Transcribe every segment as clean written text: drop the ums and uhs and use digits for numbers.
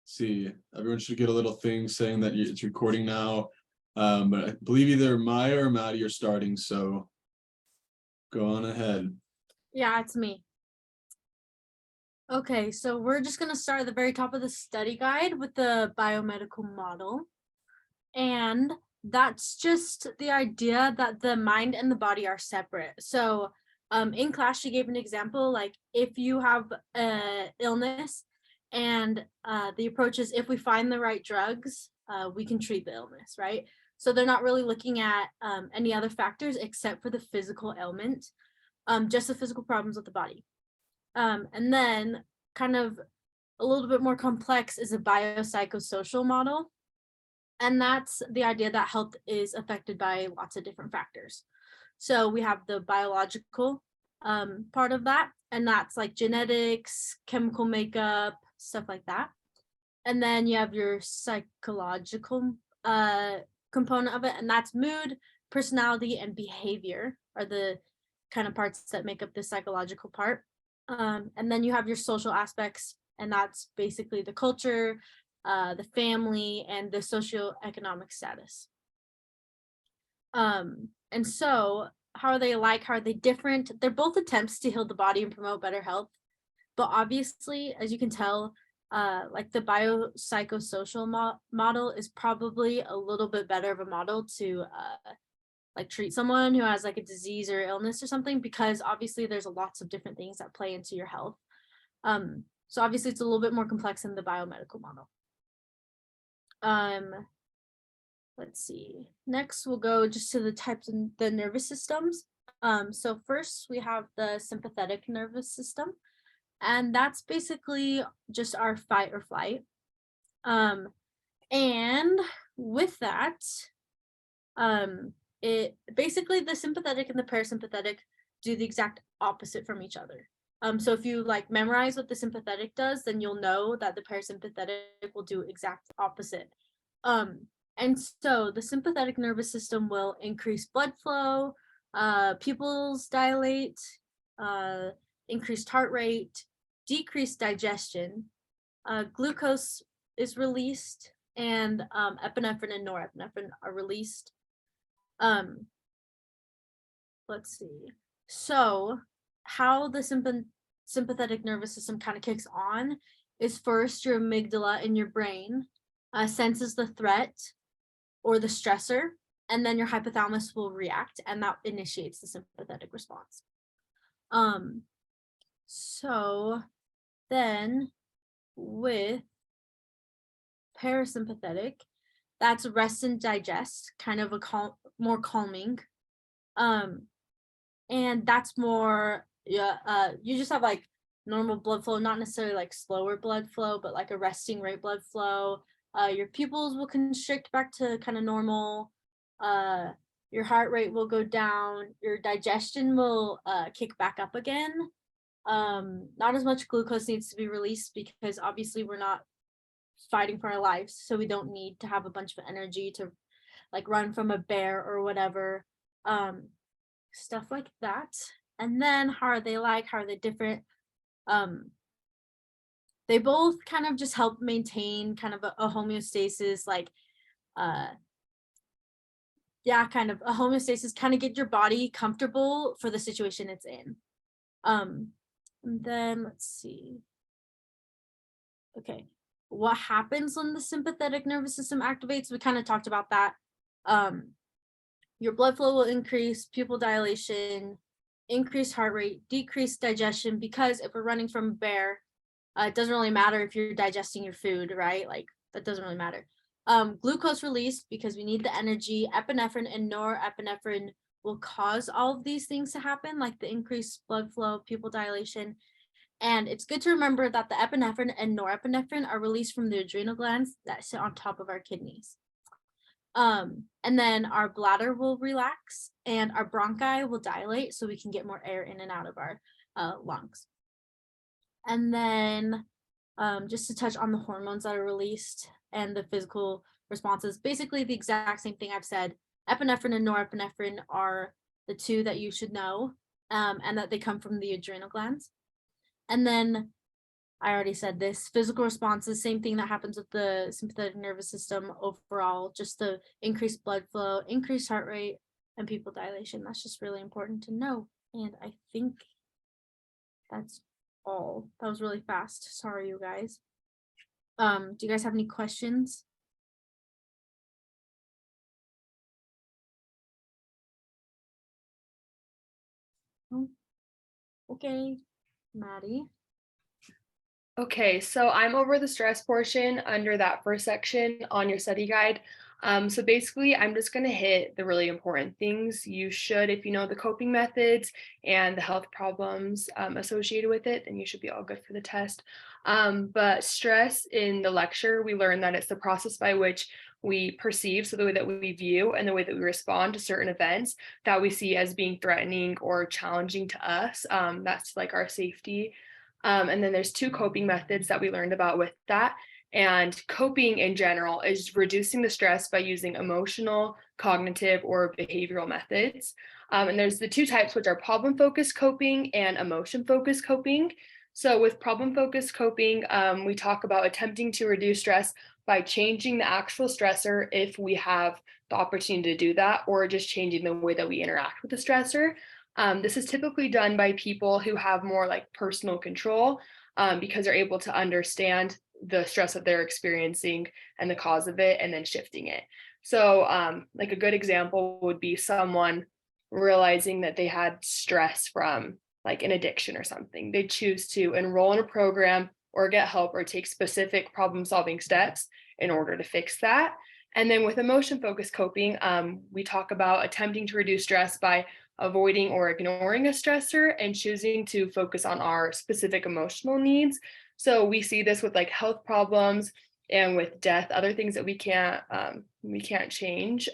See, everyone should get a little thing saying that it's recording now. But I believe either Maya or Maddie are starting, so go on ahead. Yeah, it's me. Okay, so we're just going to start at the very top of the study guide with the biomedical model. And that's just the idea that the mind and the body are separate. So in class, she gave an example, like if you have an illness and the approach is if we find the right drugs, we can treat the illness, right? So they're not really looking at any other factors except for the physical ailment, just the physical problems with the body. And then kind of a little bit more complex is a biopsychosocial model. And that's the idea that health is affected by lots of different factors. So we have the biological part of that, and that's like genetics, chemical makeup, stuff like that. And then you have your psychological component of it, and that's mood, personality, and behavior are the kind of parts that make up the psychological part. And then you have your social aspects, and that's basically the culture, the family, and the socioeconomic status. And so how are they alike? How are they different? They're both attempts to heal the body and promote better health. But obviously, as you can tell, like the biopsychosocial model is probably a little bit better of a model to like treat someone who has like a disease or illness or something, because obviously there's lots of different things that play into your health. So obviously it's a little bit more complex than the biomedical model. Let's see. Next, we'll go just to the types of the nervous systems. So first we have the sympathetic nervous system, and that's basically just our fight or flight. And with that, it basically the sympathetic and the parasympathetic do the exact opposite from each other. So if you like memorize what the sympathetic does, then you'll know that the parasympathetic will do exact opposite. And so the sympathetic nervous system will increase blood flow, pupils dilate, increased heart rate, decreased digestion, glucose is released, and epinephrine and norepinephrine are released. Let's see. So how the sympathetic nervous system kind of kicks on is first your amygdala in your brain senses the threat or the stressor, and then your hypothalamus will react, and that initiates the sympathetic response. So then with parasympathetic, that's rest and digest, kind of a more calming. And that's more, you just have like normal blood flow, not necessarily like slower blood flow, but like a resting rate blood flow. Your pupils will constrict back to kind of normal. Your heart rate will go down. Your digestion will kick back up again. Not as much glucose needs to be released because obviously we're not fighting for our lives, so we don't need to have a bunch of energy to like run from a bear or whatever. Stuff like that. And then how are they like? How are they different? They both kind of just help maintain kind of a homeostasis, like kind of a homeostasis, kind of get your body comfortable for the situation it's in. And then let's see. Okay, what happens when the sympathetic nervous system activates? We kind of talked about that. Your blood flow will increase, pupil dilation, increased heart rate, decreased digestion, because if we're running from a bear, it doesn't really matter if you're digesting your food, right? Like that doesn't really matter. Glucose released because we need the energy. Epinephrine and norepinephrine will cause all of these things to happen, like the increased blood flow, pupil dilation. And it's good to remember that the epinephrine and norepinephrine are released from the adrenal glands that sit on top of our kidneys. And then our bladder will relax and our bronchi will dilate so we can get more air in and out of our lungs. And then just to touch on the hormones that are released and the physical responses, basically the exact same thing I've said. Epinephrine and norepinephrine are the two that you should know, and that they come from the adrenal glands. And then I already said this. Physical responses, same thing that happens with the sympathetic nervous system overall, just the increased blood flow, increased heart rate, and pupil dilation. That's just really important to know. And I think that's all. That was really fast. Sorry, you guys. Do you guys have any questions? No? Okay, Maddie. Okay, so I'm over the stress portion under that first section on your study guide. So basically, I'm just going to hit the really important things you should, if you know the coping methods and the health problems associated with it, then you should be all good for the test. But stress in the lecture, we learned that it's the process by which we perceive, so the way that we view and the way that we respond to certain events that we see as being threatening or challenging to us. That's like our safety. And then there's 2 coping methods that we learned about with that. And coping in general is reducing the stress by using emotional, cognitive, or behavioral methods. And there's the 2 types, which are problem-focused coping and emotion-focused coping. So with problem-focused coping, we talk about attempting to reduce stress by changing the actual stressor if we have the opportunity to do that, or just changing the way that we interact with the stressor. This is typically done by people who have more like personal control because they're able to understand the stress that they're experiencing and the cause of it and then shifting it. So like a good example would be someone realizing that they had stress from like an addiction or something. They choose to enroll in a program or get help or take specific problem solving steps in order to fix that. And then with emotion focused coping, we talk about attempting to reduce stress by avoiding or ignoring a stressor and choosing to focus on our specific emotional needs. So we see this with like health problems and with death, other things that we can't change,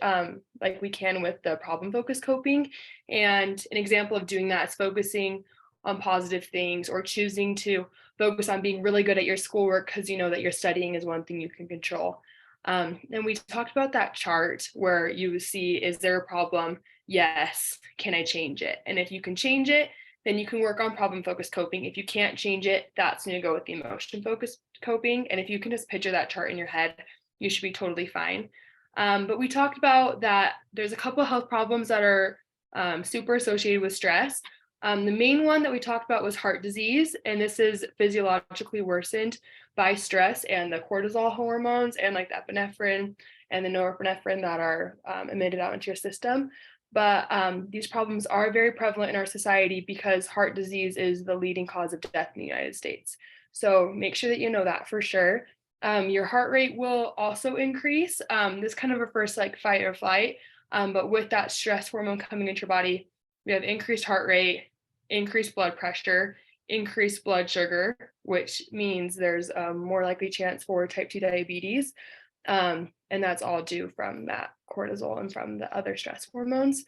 like we can with the problem focused coping. And an example of doing that is focusing on positive things or choosing to focus on being really good at your schoolwork because you know that your studying is one thing you can control. And we talked about that chart where you see, is there a problem? Yes. Can I change it? And if you can change it, then you can work on problem focused coping. If you can't change it, that's when you go with the emotion focused coping. And if you can just picture that chart in your head, you should be totally fine. But we talked about that there's a couple of health problems that are super associated with stress. The main one that we talked about was heart disease, and this is physiologically worsened by stress and the cortisol hormones and like the epinephrine and the norepinephrine that are emitted out into your system. But these problems are very prevalent in our society because heart disease is the leading cause of death in the United States. So make sure that you know that for sure. Your heart rate will also increase. This kind of refers to like fight or flight. But with that stress hormone coming into your body, we have increased heart rate, increased blood pressure, increased blood sugar, which means there's a more likely chance for type 2 diabetes. And that's all due from that cortisol and from the other stress hormones.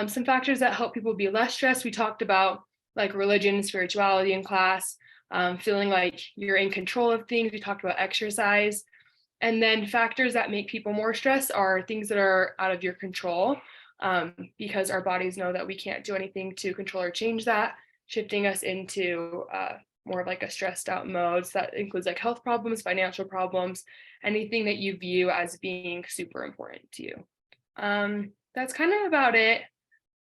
Some factors that help people be less stressed, we talked about like religion, spirituality in class, feeling like you're in control of things. We talked about exercise. And then factors that make people more stressed are things that are out of your control, because our bodies know that we can't do anything to control or change that, shifting us into more of like a stressed out mode. So that includes like health problems, financial problems, anything that you view as being super important to you. That's kind of about it.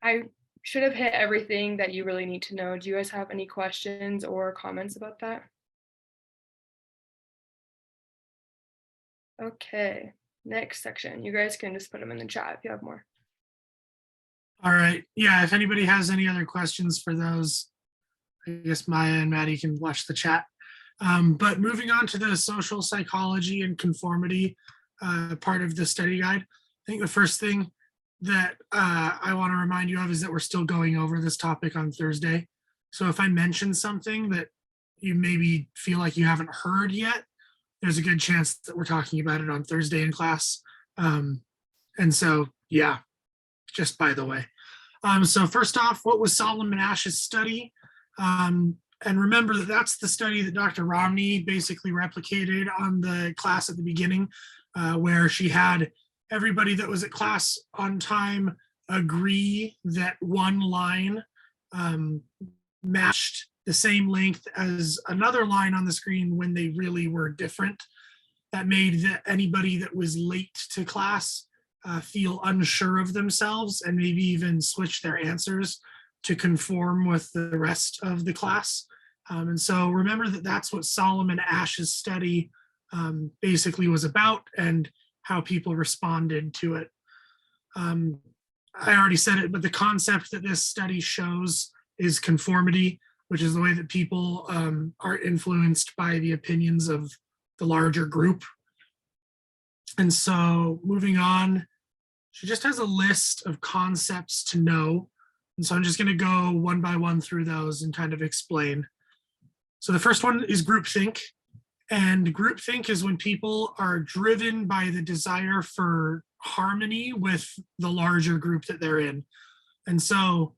I should have hit everything that you really need to know. Do you guys have any questions or comments about that? Okay, next section. You guys can just put them in the chat if you have more. All right. Yeah, if anybody has any other questions for those, I guess Maya and Maddie can watch the chat. But moving on to the social psychology and conformity part of the study guide, I think the first thing that I want to remind you of is that we're still going over this topic on Thursday. So if I mention something that you maybe feel like you haven't heard yet, there's a good chance that we're talking about it on Thursday in class. And so, yeah, just by the way. So first off, what was Solomon Ash's study? And remember that that's the study that Dr. Romney basically replicated on the class at the beginning, where she had everybody that was at class on time agree that one line matched the same length as another line on the screen when they really were different. That made anybody that was late to class feel unsure of themselves and maybe even switch their answers to conform with the rest of the class. And so remember that that's what Solomon Ash's study basically was about, and how people responded to it. I already said it, but the concept that this study shows is conformity, which is the way that people are influenced by the opinions of the larger group. And so moving on, she just has a list of concepts to know. And so I'm just going to go one by one through those and kind of explain. So the first one is groupthink. And groupthink is when people are driven by the desire for harmony with the larger group that they're in. And so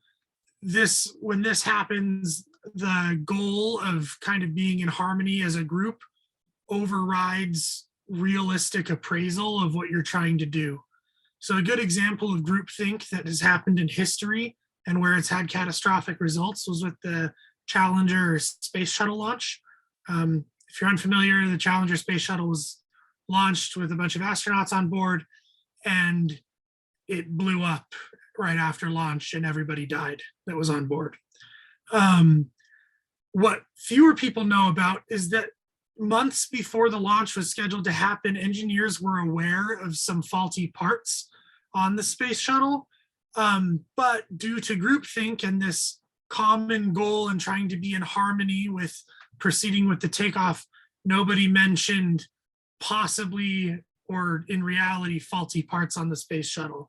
when this happens, the goal of kind of being in harmony as a group overrides realistic appraisal of what you're trying to do. So a good example of groupthink that has happened in history and where it's had catastrophic results was with the Challenger space shuttle launch. If you're unfamiliar, the Challenger space shuttle was launched with a bunch of astronauts on board, and it blew up right after launch and everybody died that was on board. What fewer people know about is that months before the launch was scheduled to happen, engineers were aware of some faulty parts on the space shuttle. But due to groupthink and this common goal and trying to be in harmony with proceeding with the takeoff, nobody mentioned possibly or in reality faulty parts on the space shuttle.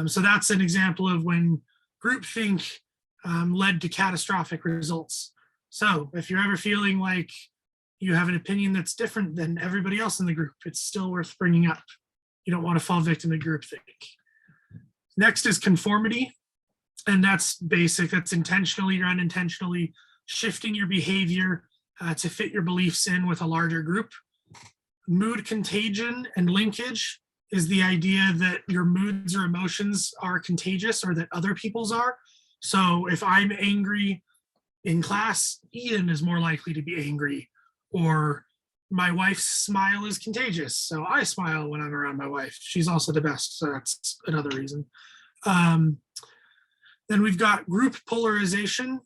So that's an example of when groupthink led to catastrophic results. So if you're ever feeling like you have an opinion that's different than everybody else in the group, it's still worth bringing up. You don't want to fall victim to groupthink. Next is conformity. And that's basic. That's intentionally or unintentionally shifting your behavior to fit your beliefs in with a larger group. Mood contagion and linkage is the idea that your moods or emotions are contagious, or that other people's are. So if I'm angry in class, Ian is more likely to be angry. Or my wife's smile is contagious, so I smile when I'm around my wife. She's also the best, so that's another reason. Then we've got group polarization,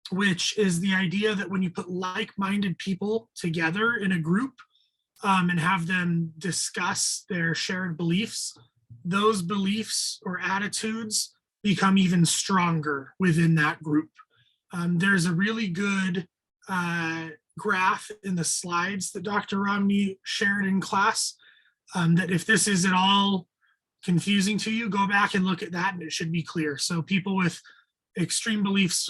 which is the idea that when you put like-minded people together in a group and have them discuss their shared beliefs, those beliefs or attitudes become even stronger within that group. There's a really good graph in the slides that Dr. Romney shared in class that if this is at all confusing to you, go back and look at that and it should be clear. So people with extreme beliefs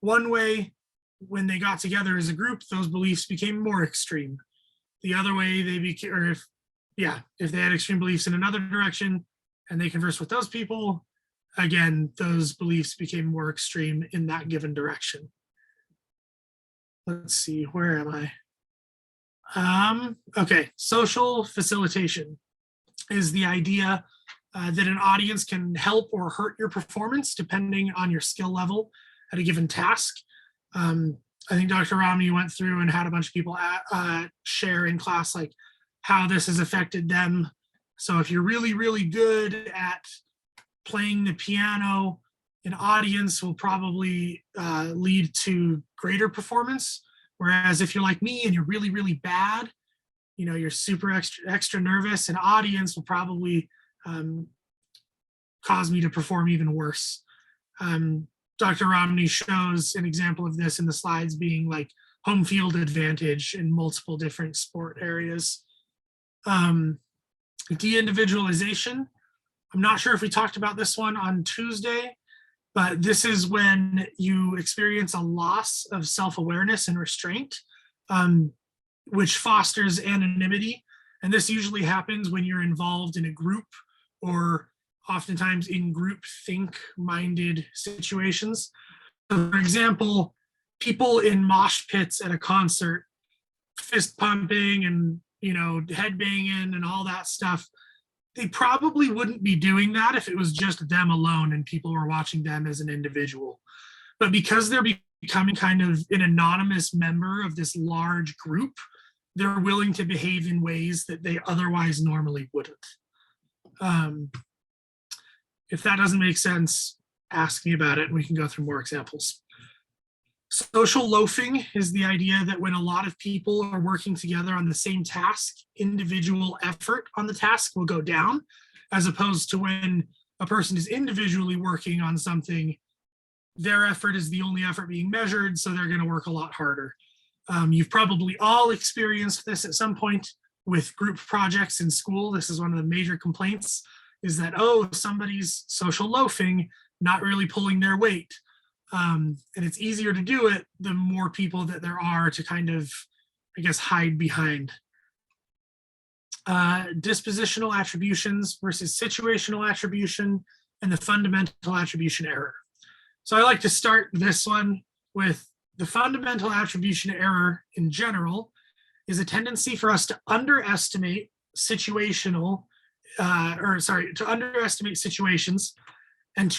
one way, when they got together as a group, those beliefs became more extreme. The other way they became, or if they had extreme beliefs in another direction and they conversed with those people, again, those beliefs became more extreme in that given direction. Let's see, where am I? Okay, social facilitation is the idea that an audience can help or hurt your performance depending on your skill level at a given task. I think Dr. Romney went through and had a bunch of people share in class like how this has affected them. So if you're really, really good at playing the piano, an audience will probably lead to greater performance. Whereas if you're like me and you're really, really bad, you're super extra nervous, an audience will probably cause me to perform even worse. Dr. Romney shows an example of this in the slides being like home field advantage in multiple different sport areas. De-individualization. I'm not sure if we talked about this one on Tuesday, but this is when you experience a loss of self-awareness and restraint, which fosters anonymity. And this usually happens when you're involved in a group or oftentimes in group think-minded situations. So for example, people in mosh pits at a concert, fist pumping and head banging and all that stuff, they probably wouldn't be doing that if it was just them alone and people were watching them as an individual. But because they're becoming kind of an anonymous member of this large group, they're willing to behave in ways that they otherwise normally wouldn't. If that doesn't make sense, ask me about it and we can go through more examples. Social loafing is the idea that when a lot of people are working together on the same task, individual effort on the task will go down, as opposed to when a person is individually working on something, their effort is the only effort being measured, so they're going to work a lot harder. You've probably all experienced this at some point with group projects in school. This is one of the major complaints, is that, oh, somebody's social loafing, not really pulling their weight. And it's easier to do it the more people that there are to kind of, I guess, hide behind. Dispositional attributions versus situational attribution, and the fundamental attribution error. So I like to start this one with the fundamental attribution error in general is a tendency for us to underestimate situational, to underestimate situations and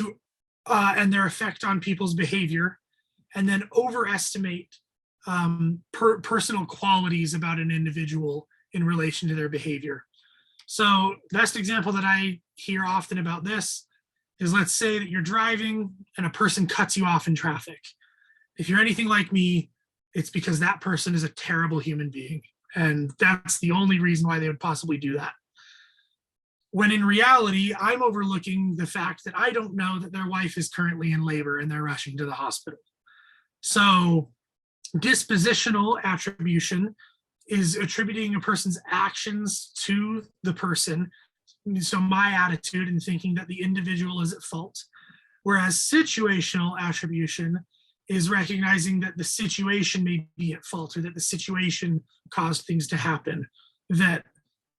and their effect on people's behavior, and then overestimate personal qualities about an individual in relation to their behavior. So best example that I hear often about this is, let's say that you're driving and a person cuts you off in traffic. If you're anything like me, it's because that person is a terrible human being. And that's the only reason why they would possibly do that. When in reality, I'm overlooking the fact that I don't know that their wife is currently in labor and they're rushing to the hospital. So dispositional attribution is attributing a person's actions to the person. So my attitude in thinking that the individual is at fault. Whereas situational attribution is recognizing that the situation may be at fault, or that the situation caused things to happen. That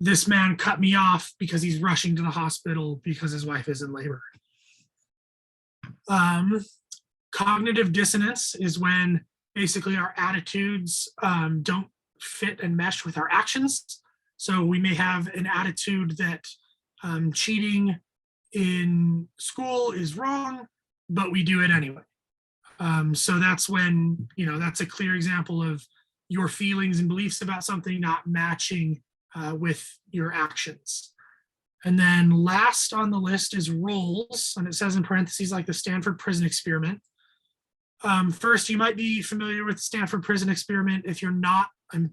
this man cut me off because he's rushing to the hospital because his wife is in labor. Cognitive dissonance is when basically our attitudes don't fit and mesh with our actions. So we may have an attitude that cheating in school is wrong, but we do it anyway. So that's when, that's a clear example of your feelings and beliefs about something not matching with your actions. And then last on the list is roles, and it says in parentheses like the Stanford Prison Experiment. First, you might be familiar with the Stanford Prison Experiment. If you're not, I'm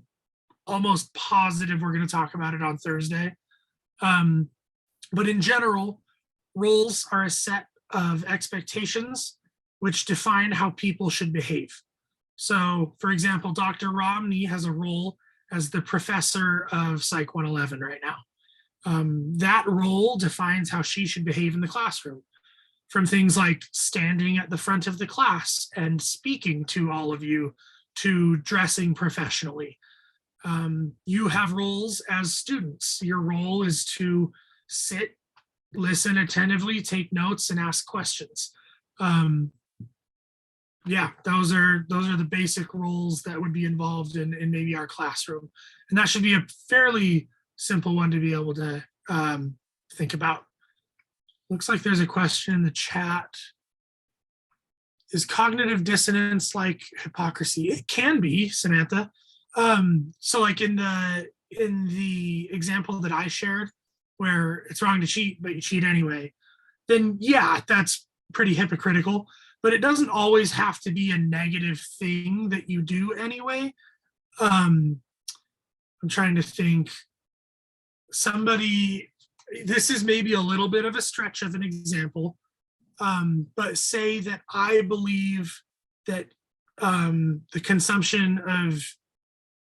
almost positive we're going to talk about it on Thursday. But in general, roles are a set of expectations which define how people should behave. So, for example, Dr. Romney has a role as the professor of Psych 111 right now. That role defines how she should behave in the classroom, from things like standing at the front of the class and speaking to all of you, to dressing professionally. You have roles as students. Your role is to sit, listen attentively, take notes, and ask questions. Yeah, those are the basic roles that would be involved in maybe our classroom. And that should be a fairly simple one to be able to think about. Looks like there's a question in the chat. Is cognitive dissonance like hypocrisy? It can be, Samantha. So like in the example that I shared, where it's wrong to cheat, but you cheat anyway, then yeah, that's pretty hypocritical. But it doesn't always have to be a negative thing that you do anyway. I'm trying to think. This is maybe a little bit of a stretch of an example, but say that I believe that the consumption of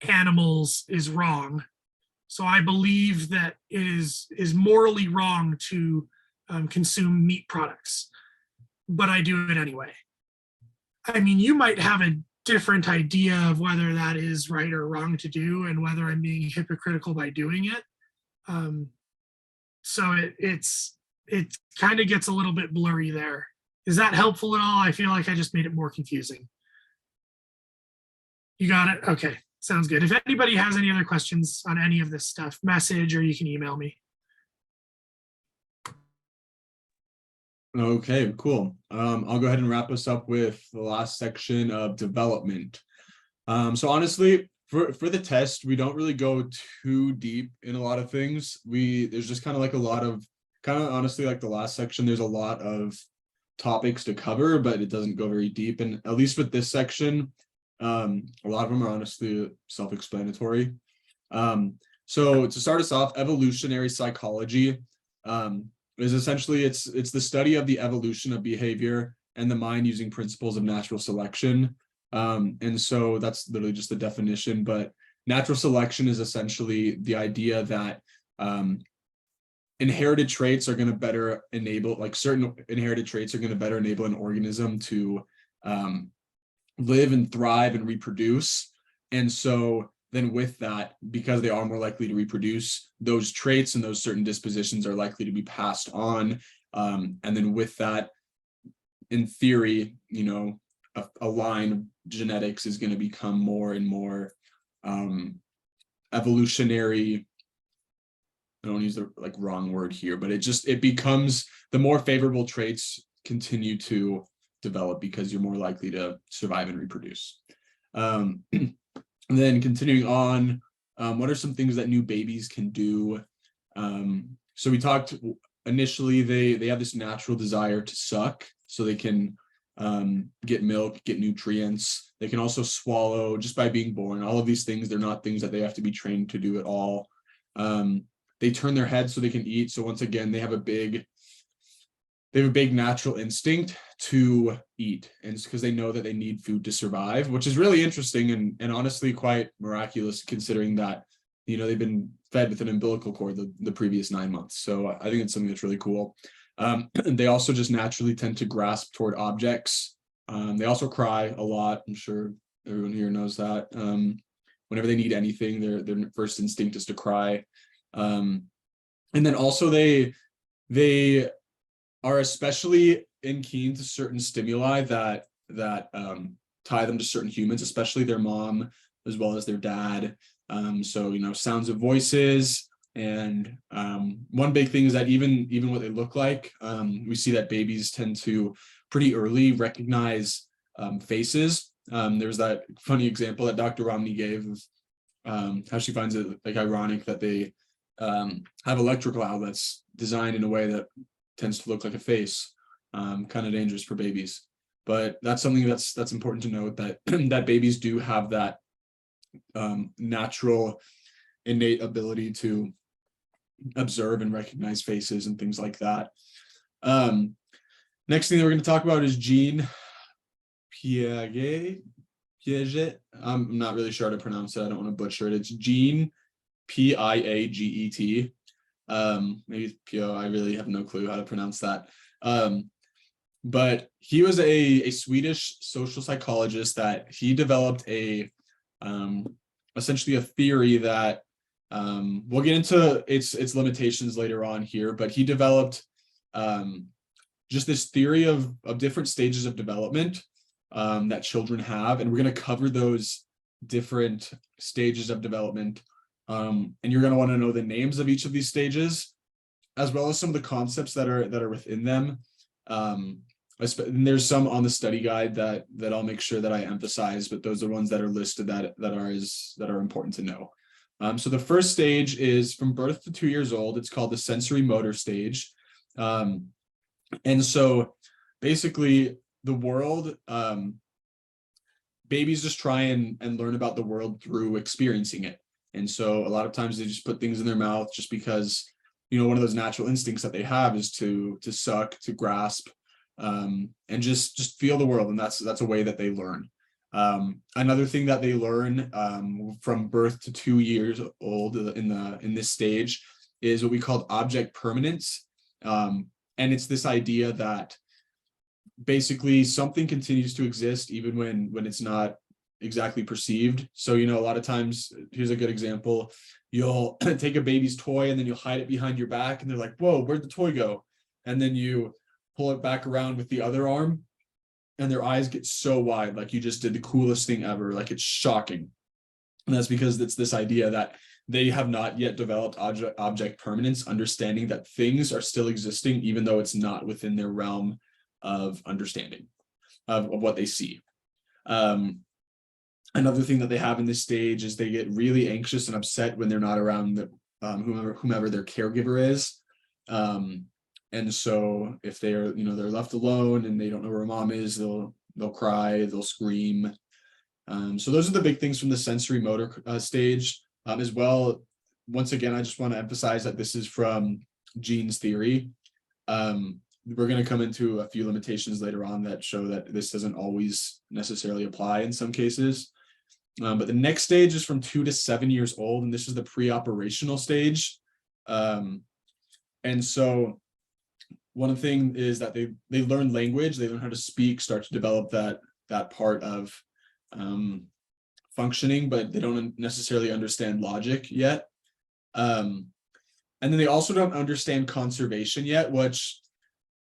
animals is wrong. So I believe that it is morally wrong to consume meat products, but I do it anyway. I mean, you might have a different idea of whether that is right or wrong to do and whether I'm being hypocritical by doing it. So it kind of gets a little bit blurry there. Is that helpful at all? I feel like I just made it more confusing. You got it? Okay, sounds good. If anybody has any other questions on any of this stuff, message or you can email me. Okay, cool. I'll go ahead and wrap us up with the last section of development. So honestly, for the test, we don't really go too deep in a lot of things. There's just kind of like a lot of honestly like the last section, there's a lot of topics to cover, but it doesn't go very deep. And at least with this section, a lot of them are honestly self-explanatory. So to start us off, evolutionary psychology is essentially it's the study of the evolution of behavior and the mind using principles of natural selection. And so that's literally just the definition, but natural selection is essentially the idea that inherited traits are going to better enable, like certain inherited traits are going to better enable an organism to live and thrive and reproduce. And so then with that, because they are more likely to reproduce, those traits and those certain dispositions are likely to be passed on. And then with that, in theory, you know, a line of genetics is going to become more and more evolutionary. I don't use the like wrong word here, but it becomes the more favorable traits continue to develop because you're more likely to survive and reproduce. And then continuing on, what are some things that new babies can do? So we talked initially, they have this natural desire to suck, so they can get milk, get nutrients. They can also swallow just by being born. All of these things, they're not things that they have to be trained to do at all. They turn their heads so they can eat. So once again, they have a big natural instinct to eat, and it's because they know that they need food to survive, which is really interesting and honestly quite miraculous considering that, you know, they've been fed with an umbilical cord the previous 9 months. So I think it's something that's really cool. They also just naturally tend to grasp toward objects. They also cry a lot. I'm sure everyone here knows that. Whenever they need anything, their first instinct is to cry. And then also they are especially keen to certain stimuli that tie them to certain humans, especially their mom as well as their dad. So, you know, sounds of voices. And one big thing is that even what they look like, we see that babies tend to pretty early recognize faces. There's that funny example that Dr. Romney gave of how she finds it like ironic that they have electrical outlets designed in a way that tends to look like a face. Kind of dangerous for babies, but that's something that's important to note, that that babies do have that natural innate ability to observe and recognize faces and things like that. Next thing that we're going to talk about is Jean Piaget. I'm not really sure how to pronounce it. I don't want to butcher it. It's Jean Piaget. Maybe Pio. I really have no clue how to pronounce that. But he was a Swedish social psychologist that he developed essentially a theory that we'll get into its limitations later on here, but he developed just this theory of different stages of development that children have, and we're going to cover those different stages of development, and you're going to want to know the names of each of these stages as well as some of the concepts that are within them. And there's some on the study guide that I'll make sure that I emphasize, but those are ones that are listed that are important to know. So the first stage is from birth to 2 years old. It's called the sensory motor stage. And so basically the world, babies just try and learn about the world through experiencing it. And so a lot of times they just put things in their mouth just because, you know, one of those natural instincts that they have is to suck, to grasp, and just feel the world. And that's a way that they learn. Another thing that they learn from birth to 2 years old in this stage is what we call object permanence. And it's this idea that basically something continues to exist even when it's not exactly perceived. So, you know, a lot of times, here's a good example. You'll take a baby's toy and then you'll hide it behind your back and they're like, whoa, where'd the toy go? And then you pull it back around with the other arm and their eyes get so wide, like you just did the coolest thing ever. Like it's shocking. And that's because it's this idea that they have not yet developed object permanence, understanding that things are still existing, even though it's not within their realm of understanding of what they see. Another thing that they have in this stage is they get really anxious and upset when they're not around whomever their caregiver is. And so if they're, they're left alone and they don't know where mom is, they'll cry, they'll scream. So those are the big things from the sensory motor stage as well. Once again, I just want to emphasize that this is from Gene's theory. We're going to come into a few limitations later on that show that this doesn't always necessarily apply in some cases. But the next stage is from 2 to 7 years old, and this is the pre-operational stage. And so one thing is that they learn language, they learn how to speak, start to develop that part of functioning, but they don't necessarily understand logic yet. And then they also don't understand conservation yet, which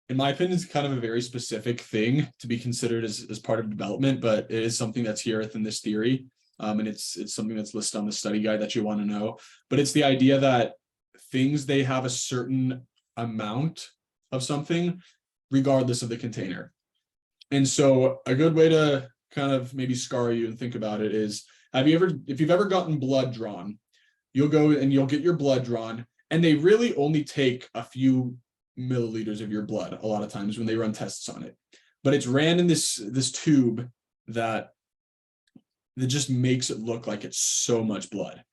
in my opinion is kind of a very specific thing to be considered as part of development, but it is something that's here within this theory. And it's something that's listed on the study guide that you want to know. But it's the idea that things, they have a certain amount of something regardless of the container. And so a good way to kind of maybe scar you and think about it is, if you've ever gotten blood drawn, you'll go and you'll get your blood drawn, and they really only take a few milliliters of your blood a lot of times when they run tests on it, but it's ran in this tube that just makes it look like it's so much blood.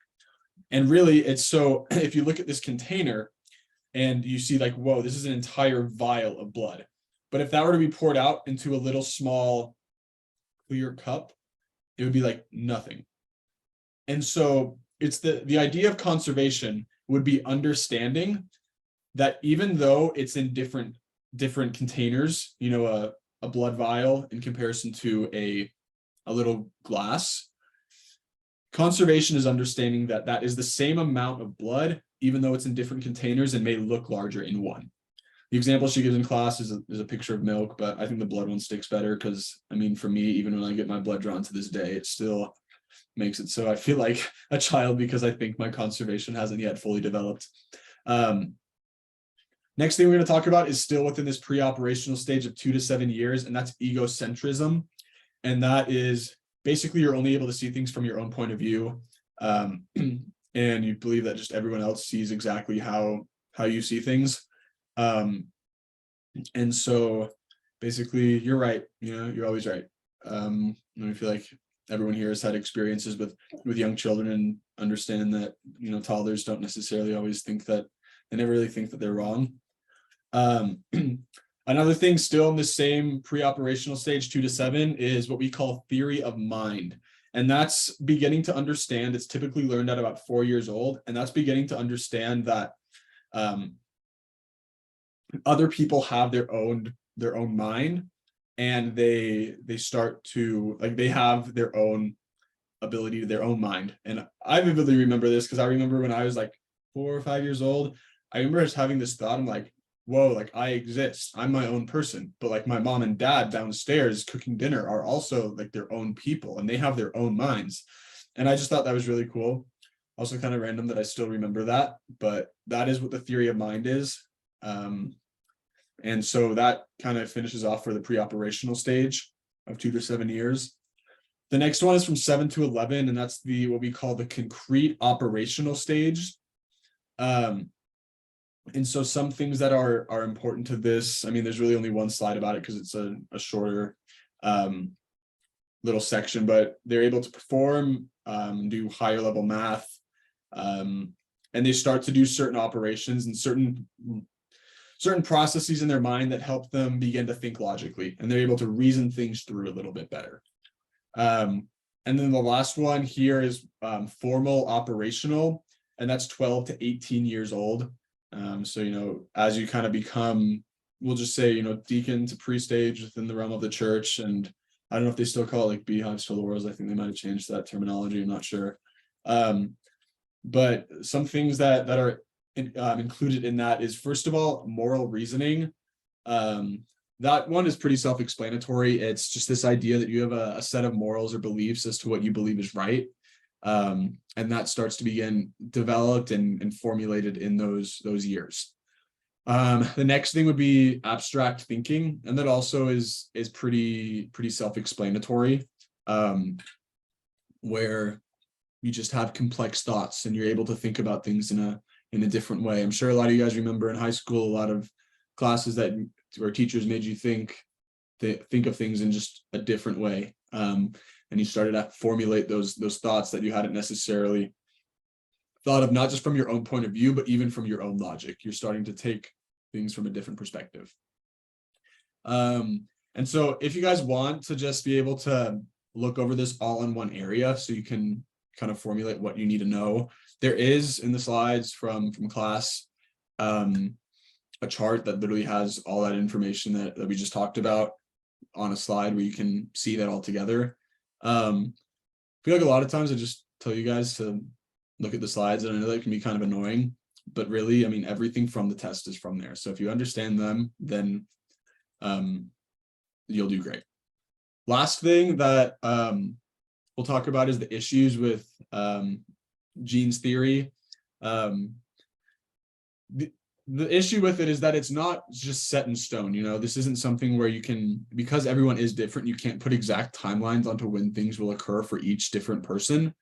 And really it's so, if you look at this container and you see like, whoa, this is an entire vial of blood. But if that were to be poured out into a little small clear cup, it would be like nothing. And so it's the idea of conservation would be understanding that even though it's in different containers, a blood vial in comparison to a little glass, conservation is understanding that is the same amount of blood, even though it's in different containers and may look larger in one. The example she gives in class is a picture of milk, but I think the blood one sticks better because, for me, even when I get my blood drawn to this day, it still makes it so I feel like a child because I think my conservation hasn't yet fully developed. Next thing we're going to talk about is still within this pre-operational stage of 2 to 7 years, and that's egocentrism. And that is basically you're only able to see things from your own point of view. And you believe that just everyone else sees exactly how you see things. And so basically you're right, you're always right. I feel like everyone here has had experiences with young children and understand that, toddlers don't necessarily always think that, they never really think that they're wrong. Another thing still in the same pre-operational stage 2 to 7 is what we call theory of mind. And that's beginning to understand, it's typically learned at about 4 years old. And that's beginning to understand that other people have their own mind, and they start to, like, they have their own ability to their own mind. And I vividly remember this because I remember when I was like 4 or 5 years old, I remember just having this thought. I'm like, whoa, like I exist, I'm my own person, but like my mom and dad downstairs cooking dinner are also like their own people and they have their own minds. And I just thought that was really cool. Also kind of random that I still remember that, but that is what the theory of mind is. And so that kind of finishes off for the pre-operational stage of 2 to 7 years. The next one is from 7 to 11, and that's what we call the concrete operational stage. And so some things that are important to this, there's really only one slide about it because it's a shorter little section, but they're able to perform, do higher level math, and they start to do certain operations and certain processes in their mind that help them begin to think logically, and they're able to reason things through a little bit better. And then the last one here is formal operational, and that's 12 to 18 years old. So, as you kind of become, we'll just say, deacon to pre-stage within the realm of the church. And I don't know if they still call it like beehives to laurels. I think they might have changed that terminology. I'm not sure. But some things that are included in that is, first of all, moral reasoning. That one is pretty self-explanatory. It's just this idea that you have a set of morals or beliefs as to what you believe is right. And that starts to begin developed and formulated in those years. The next thing would be abstract thinking, and that also is pretty self-explanatory, where you just have complex thoughts and you're able to think about things in a different way. I'm sure a lot of you guys remember in high school a lot of classes where teachers made you think of things in just a different way, and you started to formulate those thoughts that you hadn't necessarily thought of, not just from your own point of view, but even from your own logic. You're starting to take things from a different perspective. And so if you guys want to just be able to look over this all in one area so you can kind of formulate what you need to know, there is in the slides from class a chart that literally has all that information that we just talked about on a slide where you can see that all together. I feel like a lot of times I just tell you guys to look at the slides, and I know that can be kind of annoying, but really, I mean, everything from the test is from there. So if you understand them, then you'll do great. Last thing that we'll talk about is the issues with Gene's theory. The issue with it is that it's not just set in stone. You know, this isn't something where you can, because everyone is different, you can't put exact timelines onto when things will occur for each different person.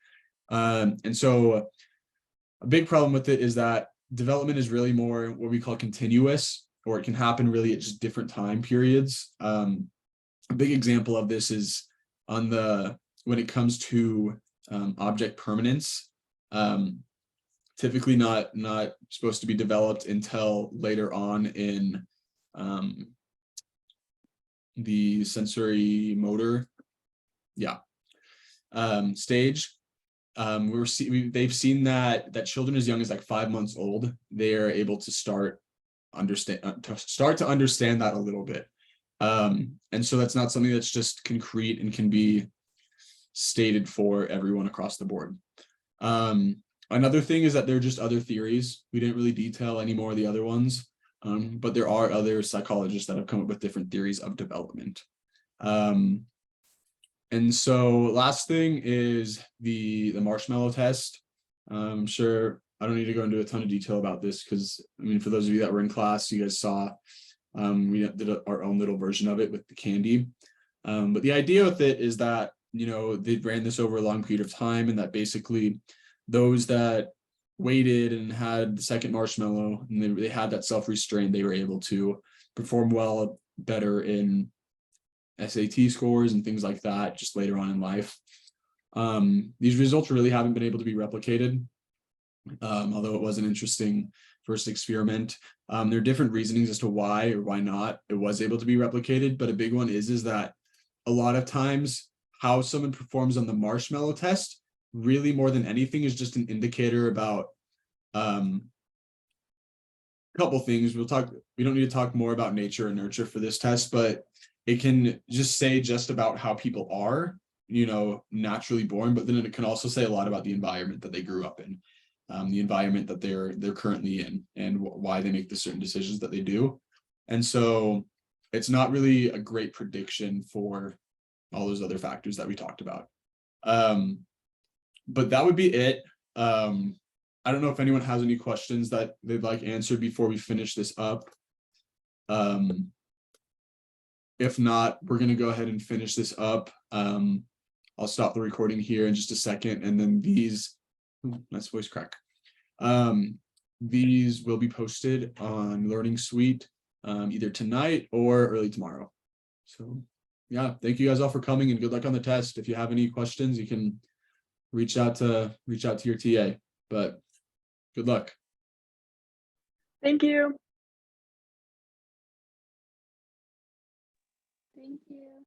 And so a big problem with it is that development is really more what we call continuous, or it can happen really at just different time periods. A big example of this is when it comes to object permanence. Typically not supposed to be developed until later on in the sensory motor stage. They've seen that children as young as like 5 months old, they are able to start to understand that a little bit. And so that's not something that's just concrete and can be stated for everyone across the board. Another thing is that there are just other theories. We didn't really detail any more of the other ones, but there are other psychologists that have come up with different theories of development. And so last thing is the marshmallow test. I'm sure I don't need to go into a ton of detail about this because, I mean, for those of you that were in class, you guys saw we did our own little version of it with the candy. But the idea with it is that, you know, they ran this over a long period of time, and that basically those that waited and had the second marshmallow and they had that self-restraint, they were able to perform better in SAT scores and things like that just later on in life. These results really haven't been able to be replicated, although it was an interesting first experiment. There are different reasonings as to why or why not it was able to be replicated, but a big one is that a lot of times how someone performs on the marshmallow test really more than anything is just an indicator about a couple things. We don't need to talk more about nature and nurture for this test, but it can just say just about how people are, you know, naturally born, but then it can also say a lot about the environment that they grew up in, the environment that they're currently in, and why they make the certain decisions that they do. And so it's not really a great prediction for all those other factors that we talked about. But that would be it. I don't know if anyone has any questions that they'd like answered before we finish this up. If not, we're going to go ahead and finish this up. I'll stop the recording here in just a second, and then these, nice voice crack. These will be posted on Learning Suite either tonight or early tomorrow. So yeah, thank you guys all for coming, and good luck on the test. If you have any questions, you can reach out to your TA, but good luck. Thank you. Thank you.